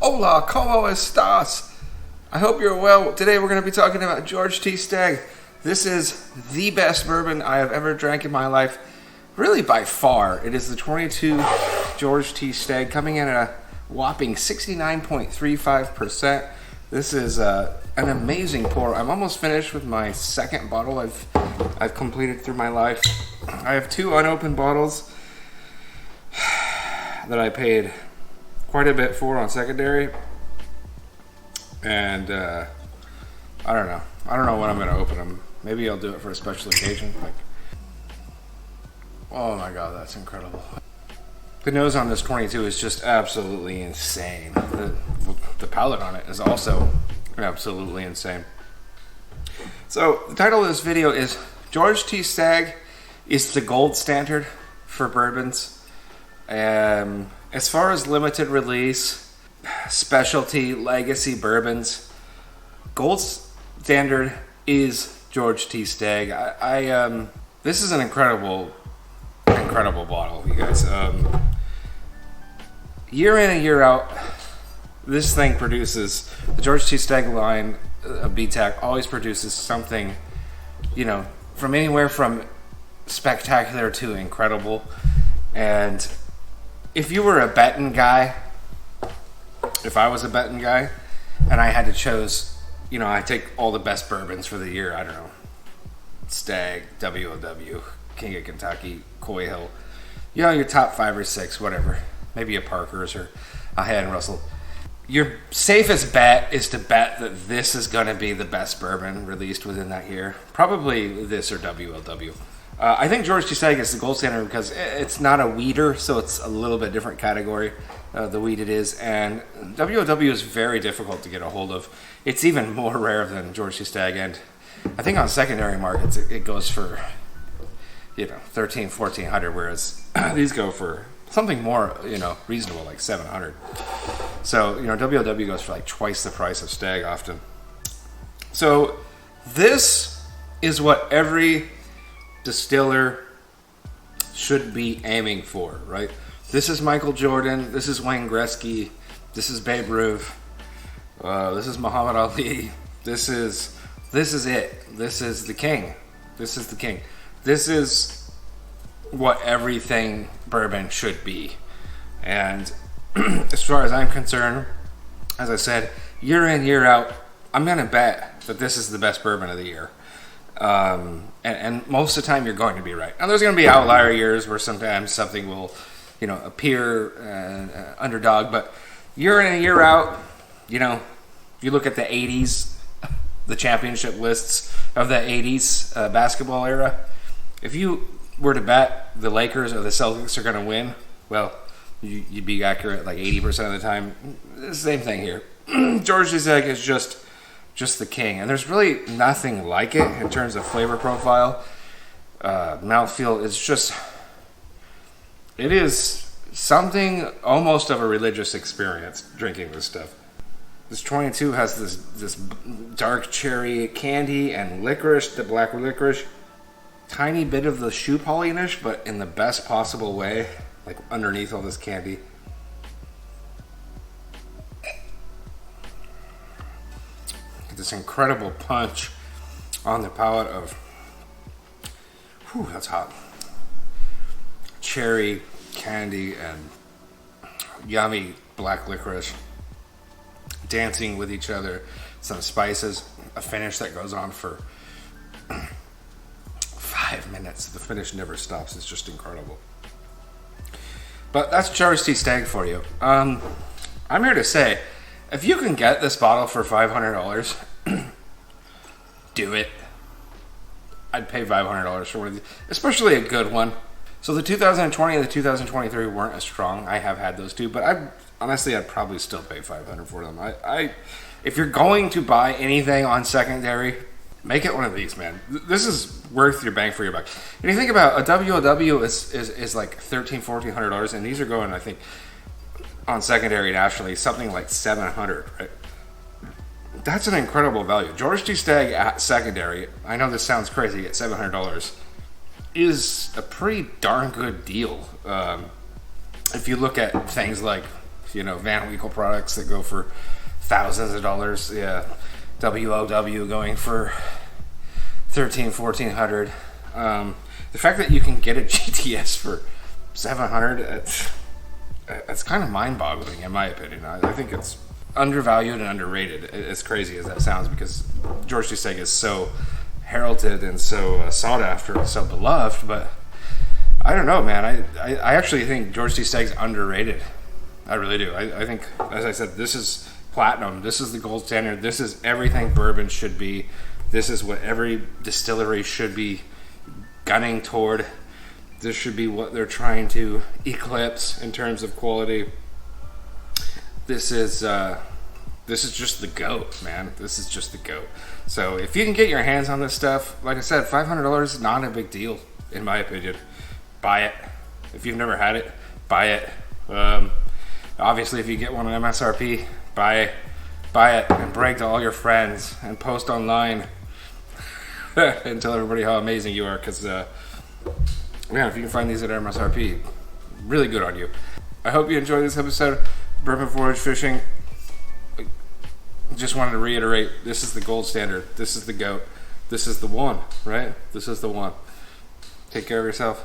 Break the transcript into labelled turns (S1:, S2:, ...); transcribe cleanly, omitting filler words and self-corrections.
S1: Hola, ¿cómo estás? I hope you're well. Today we're going to be talking about George T. Stagg. This is the best bourbon I have ever drank in my life. Really by far. It is the 22 George T. Stagg coming in at a whopping 69.35%. This is an amazing pour. I'm almost finished with my second bottle I've completed through my life. I have two unopened bottles that I paid quite a bit for on secondary, and I don't know when I'm going to open them. Maybe I'll do it for a special occasion. Oh my god, that's incredible. The nose on this 22 is just absolutely insane. The palate on it is also absolutely insane. So the title of this video is George T. Stagg is the gold standard for bourbons. As far as limited release, specialty, legacy bourbons, gold standard is George T. Stagg. This is an incredible bottle, you guys. Year in and year out, this thing produces, the George T. Stagg line of BTAC always produces something, from anywhere from spectacular to incredible. And if you were a betting guy, if I was a betting guy, and I had to choose, I take all the best bourbons for the year, I don't know, Stagg, WOW, King of Kentucky, Coy Hill, your top 5 or 6, whatever, maybe a Parker's or a Hand Russell. Your safest bet is to bet that this is going to be the best bourbon released within that year. Probably this or WLW. I think George T. Stagg is the gold standard because it's not a weeder, so it's a little bit different category, the weed it is. And WOW is very difficult to get a hold of. It's even more rare than George T. Stagg. And I think on secondary markets, it goes for, $1,300, $1,400, whereas these go for something more, reasonable, like $700. So, WOW goes for like twice the price of Stagg often. So this is what every distiller should be aiming for, right? This is Michael Jordan. This is Wayne Gretzky. This is Babe Ruth. This is Muhammad Ali. This is it. This is the king. This is the king. This is what everything bourbon should be. And as far as I'm concerned, as I said, year in, year out, I'm going to bet that this is the best bourbon of the year. And most of the time you're going to be right. Now there's going to be outlier years where sometimes something will, appear underdog, but year in and year out, you look at the 80s, the championship lists of the 80s basketball era. If you were to bet the Lakers or the Celtics are going to win, well, you'd be accurate like 80% of the time. Same thing here. George T. Stagg is just the king, and there's really nothing like it in terms of flavor profile. Mouthfeel is just, it is something almost of a religious experience drinking this stuff. This 22 has this dark cherry candy and licorice, the black licorice, tiny bit of the shoe polish, but in the best possible way, like underneath all this candy. This incredible punch on the palate of, that's hot, cherry, candy, and yummy black licorice dancing with each other, some spices, a finish that goes on for 5 minutes. The finish never stops. It's just incredible. But that's George T. Stagg for you. I'm here to say, if you can get this bottle for $500, do it. I'd pay $500 for one of these, especially a good one. So the 2020 and the 2023 weren't as strong. I have had those too, but I'd probably still pay $500 for them. If you're going to buy anything on secondary, make it one of these, man. This is worth your bang for your buck. And you think about a WOW is like $1,300, $1,400, and these are going, I think, on secondary nationally, something like $700, right? That's an incredible value. George T. Stagg at secondary, I know this sounds crazy, at $700, is a pretty darn good deal. If you look at things like Van Winkle products that go for thousands of dollars. Yeah, WOW going for $1,400. The fact that you can get a GTS for $700, it's kind of mind-boggling in my opinion. I think it's undervalued and underrated, as crazy as that sounds, because George T. Stagg is so heralded and so sought after and so beloved. But I don't know, man. I actually think George T. Stagg's underrated. I really do. I think, as I said, this is platinum. This is the gold standard. This is everything bourbon should be. This is what every distillery should be gunning toward. This should be what they're trying to eclipse in terms of quality. This is just the GOAT, man. This is just the GOAT. So if you can get your hands on this stuff, like I said, $500 is not a big deal, in my opinion. Buy it. If you've never had it, buy it. Obviously, if you get one on MSRP, buy it and brag to all your friends and post online and tell everybody how amazing you are, because if you can find these at MSRP, really good on you. I hope you enjoyed this episode. Bourbon Forage Fishing. Just wanted to reiterate, this is the gold standard. This is the GOAT. This is the one, right? This is the one. Take care of yourself.